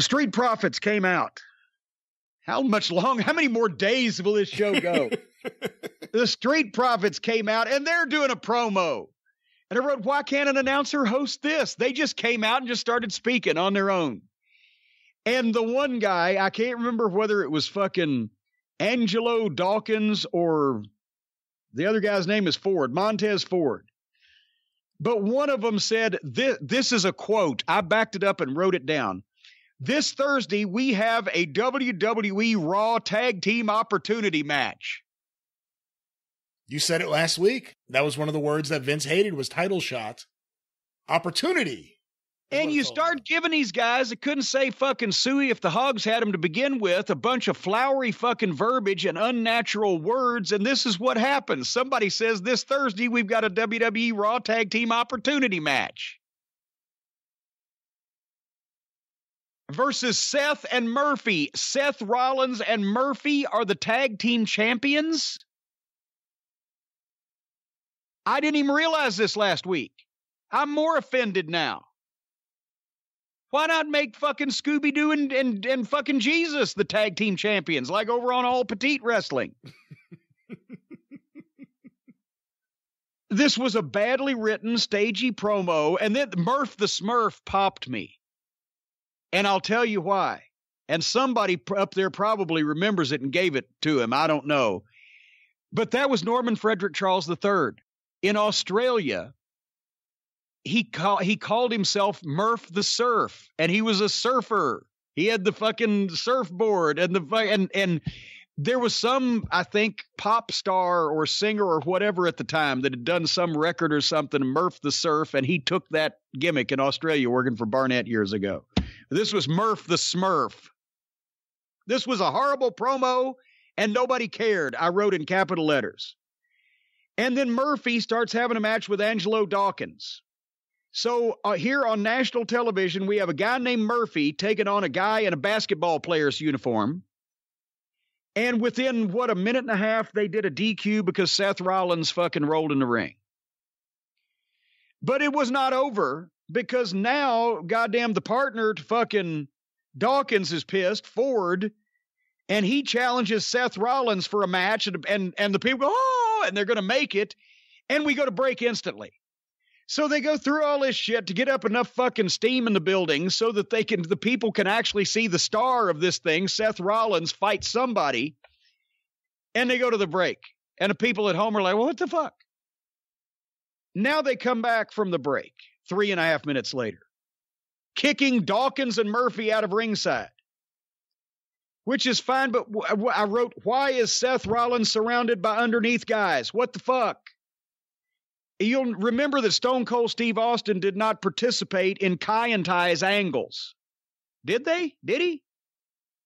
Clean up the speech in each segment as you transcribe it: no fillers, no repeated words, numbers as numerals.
Street Profits came out. How many more days will this show go? The Street Profits came out, and they're doing a promo. And I wrote, why can't an announcer host this? They just came out and just started speaking on their own. And the one guy, I can't remember whether it was fucking Angelo Dawkins or the other guy's name is Ford, Montez Ford. But one of them said, this is a quote. I backed it up and wrote it down. This Thursday, we have a WWE Raw Tag Team Opportunity match. You said it last week. That was one of the words that Vince hated was title shot. Opportunity. And you start giving these guys that couldn't say fucking suey if the hogs had them to begin with, a bunch of flowery fucking verbiage and unnatural words, and this is what happens. Somebody says this Thursday we've got a WWE Raw Tag Team Opportunity match. Versus Seth and Murphy. Seth Rollins and Murphy are the tag team champions? I didn't even realize this last week. I'm more offended now. Why not make fucking Scooby-Doo and fucking Jesus the tag team champions, like over on All Petite Wrestling? This was a badly written, stagey promo, and then Murph the Smurf popped me. And I'll tell you why. And somebody up there probably remembers it and gave it to him. I don't know. But that was Norman Frederick Charles III. In Australia, he called himself Murph the Surf, and he was a surfer. He had the fucking surfboard and there was some, I think, pop star or singer or whatever at the time that had done some record or something, Murph the Surf, and he took that gimmick in Australia working for Barnett years ago. This was Murph the Smurf. This was a horrible promo, and nobody cared. I wrote in capital letters. And then Murphy starts having a match with Angelo Dawkins. So here on national television, we have a guy named Murphy taking on a guy in a basketball player's uniform. And within, a minute and a half, they did a DQ because Seth Rollins fucking rolled in the ring. But it was not over because now, goddamn, the partner to fucking Dawkins is pissed, Ford, and he challenges Seth Rollins for a match, and the people go, oh, and they're going to make it, and we go to break instantly. So they go through all this shit to get up enough fucking steam in the building so that the people can actually see the star of this thing, Seth Rollins, fight somebody, and they go to the break. And the people at home are like, well, what the fuck? Now they come back from the break 3.5 minutes later, kicking Dawkins and Murphy out of ringside, which is fine. But I wrote, why is Seth Rollins surrounded by underneath guys? What the fuck? You'll remember that Stone Cold Steve Austin did not participate in Kai and Ty's angles. Did they? Did he?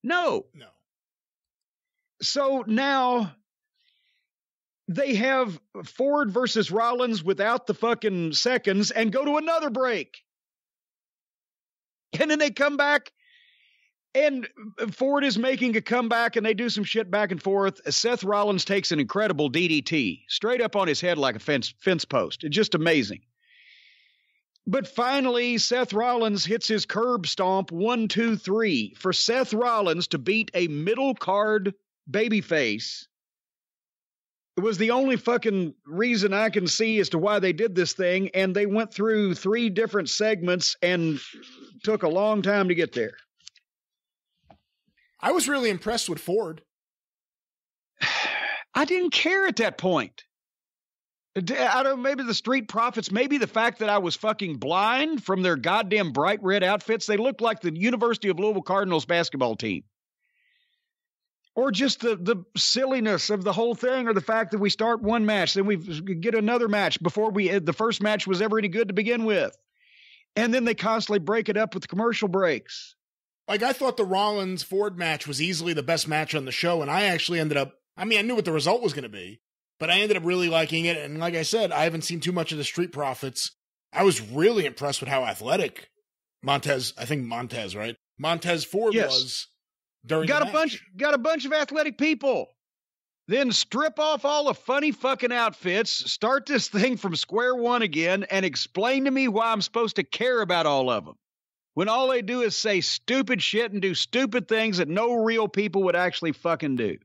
No. No. So now they have Ford versus Rollins without the fucking seconds and go to another break. And then they come back and Ford is making a comeback and they do some shit back and forth. Seth Rollins takes an incredible DDT straight up on his head like a fence post. It's just amazing. But finally, Seth Rollins hits his curb stomp 1, 2, 3 for Seth Rollins to beat a middle card babyface. It was the only fucking reason I can see as to why they did this thing. And they went through 3 different segments and took a long time to get there. I was really impressed with Ford. I didn't care at that point. I don't know, maybe the Street Profits, maybe the fact that I was fucking blind from their goddamn bright red outfits. They looked like the University of Louisville Cardinals basketball team. Or just the silliness of the whole thing, or the fact that we start one match, then we get another match before the first match was ever any good to begin with. And then they constantly break it up with commercial breaks. Like, I thought the Rollins-Ford match was easily the best match on the show, and I actually ended up, I knew what the result was going to be, but I ended up really liking it, and like I said, I haven't seen too much of the Street Profits. I was really impressed with how athletic Montez Ford was during the match. Got a bunch of athletic people. Then strip off all the funny fucking outfits, start this thing from square one again, and explain to me why I'm supposed to care about all of them. when all they do is say stupid shit and do stupid things that no real people would actually fucking do.